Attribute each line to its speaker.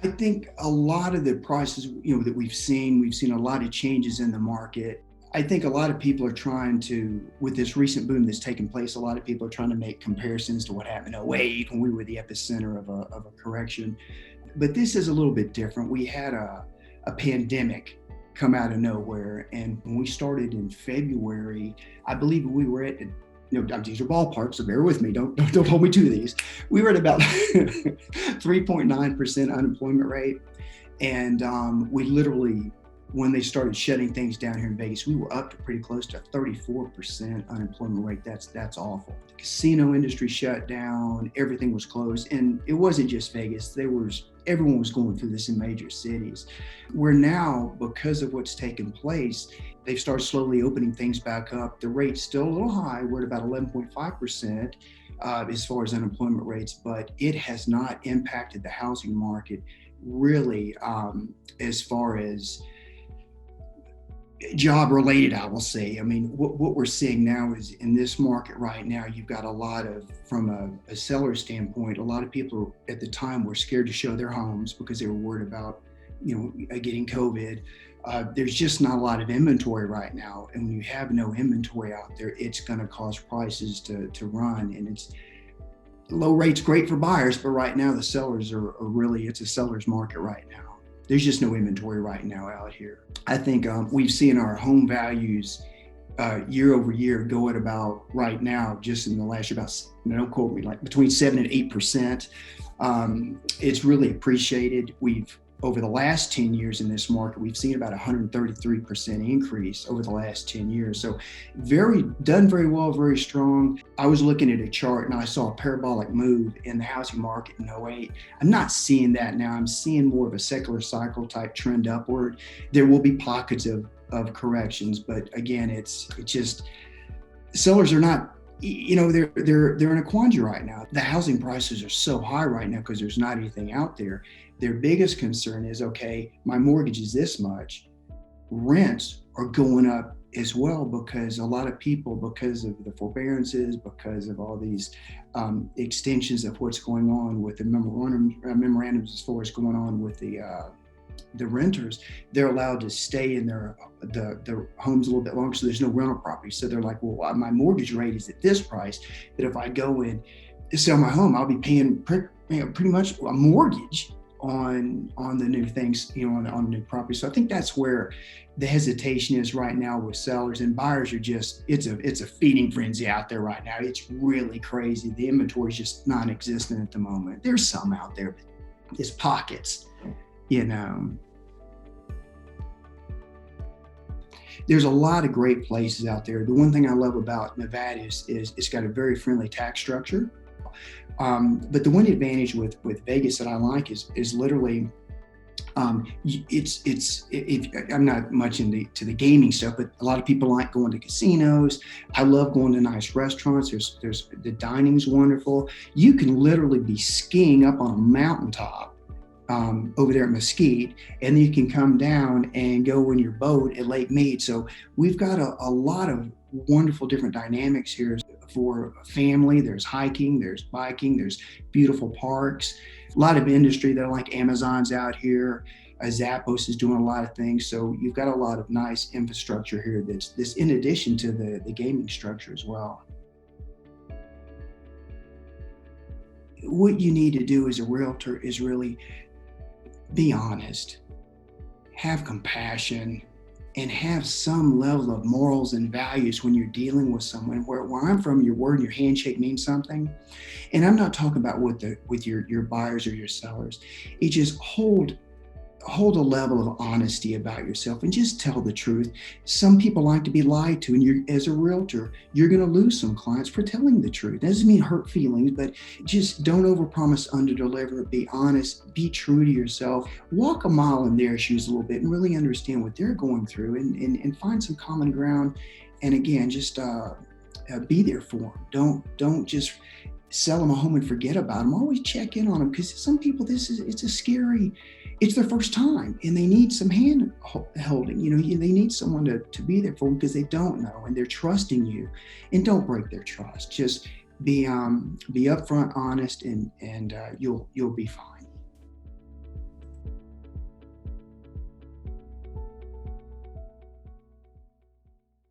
Speaker 1: I think a lot of the prices, that we've seen a lot of changes in the market. I think a lot of people are trying to, with this recent boom that's taken place, a lot of people are trying to make comparisons to what happened in '08 when we were the epicenter of a correction. But this is a little bit different. We had a pandemic come out of nowhere. And when we started in February, I believe we were at, these are ballparks, so bear with me. Don't hold me to these. We were at about 3.9% unemployment rate. And we literally, when they started shutting things down here in Vegas, we were up to pretty close to 34% unemployment rate. That's awful. The casino industry shut down, everything was closed, and it wasn't just Vegas. Everyone was going through this in major cities. We're now, because of what's taken place, they've started slowly opening things back up. The rate's still a little high. We're at about 11.5%. As far as unemployment rates, but it has not impacted the housing market really, as far as job related, I will say. I mean, what we're seeing now is in this market right now, you've got a lot of, from a seller standpoint, a lot of people at the time were scared to show their homes because they were worried about, getting COVID. There's just not a lot of inventory right now. And when you have no inventory out there, it's going to cause prices to run. And it's low rates great for buyers, but right now the sellers are really, it's a seller's market right now. There's just no inventory right now out here. I think we've seen our home values year over year go at about right now, just in the last year, about, don't quote me, like between 7 and 8%. It's really appreciated. Over the last 10 years in this market, we've seen about 133% increase over the last 10 years. So done very well, very strong. I was looking at a chart and I saw a parabolic move in the housing market in '08. I'm not seeing that now. I'm seeing more of a secular cycle type trend upward. There will be pockets of corrections, but again, it's just, sellers are not, they're in a quandary right now. The housing prices are so high right now because there's not anything out there. Their biggest concern is, okay, my mortgage is this much. Rents are going up as well because a lot of people, because of the forbearances, because of all these extensions of what's going on with the memorandums as far as going on with the renters, they're allowed to stay in their homes a little bit longer, so there's no rental property. So they're like, well, my mortgage rate is at this price, but if I go in to sell my home, I'll be paying pretty much a mortgage on the new things, on the new property. So I think that's where the hesitation is right now with sellers, and buyers are just, it's a feeding frenzy out there right now. It's really crazy. The inventory is just non-existent at the moment. There's some out there, but it's pockets, There's a lot of great places out there. The one thing I love about Nevada is it's got a very friendly tax structure. But the one advantage with Vegas that I like is literally, I'm not much into the gaming stuff, but a lot of people like going to casinos. I love going to nice restaurants. There's the dining's wonderful. You can literally be skiing up on a mountaintop over there at Mesquite, and then you can come down and go in your boat at Lake Mead. So we've got a lot of wonderful different dynamics here for family. There's hiking, there's biking, there's beautiful parks, a lot of industry that like Amazon's out here. Zappos is doing a lot of things. So you've got a lot of nice infrastructure here that's this in addition to the gaming structure as well. What you need to do as a realtor is really be honest, have compassion, and have some level of morals and values when you're dealing with someone. Where I'm from, your word and your handshake means something. And I'm not talking about with your buyers or your sellers. It just hold a level of honesty about yourself and just tell the truth. Some people like to be lied to, and as a realtor, you're going to lose some clients for telling the truth. That doesn't mean hurt feelings, but just don't overpromise, underdeliver. Be honest, be true to yourself. Walk a mile in their shoes a little bit and really understand what they're going through, and find some common ground. And again, just be there for them. Don't just sell them a home and forget about them. Always check in on them, because some people, it's their first time and they need some hand holding. They need someone to be there for them because they don't know and they're trusting you. And don't break their trust. Just be upfront, honest, and you'll be fine.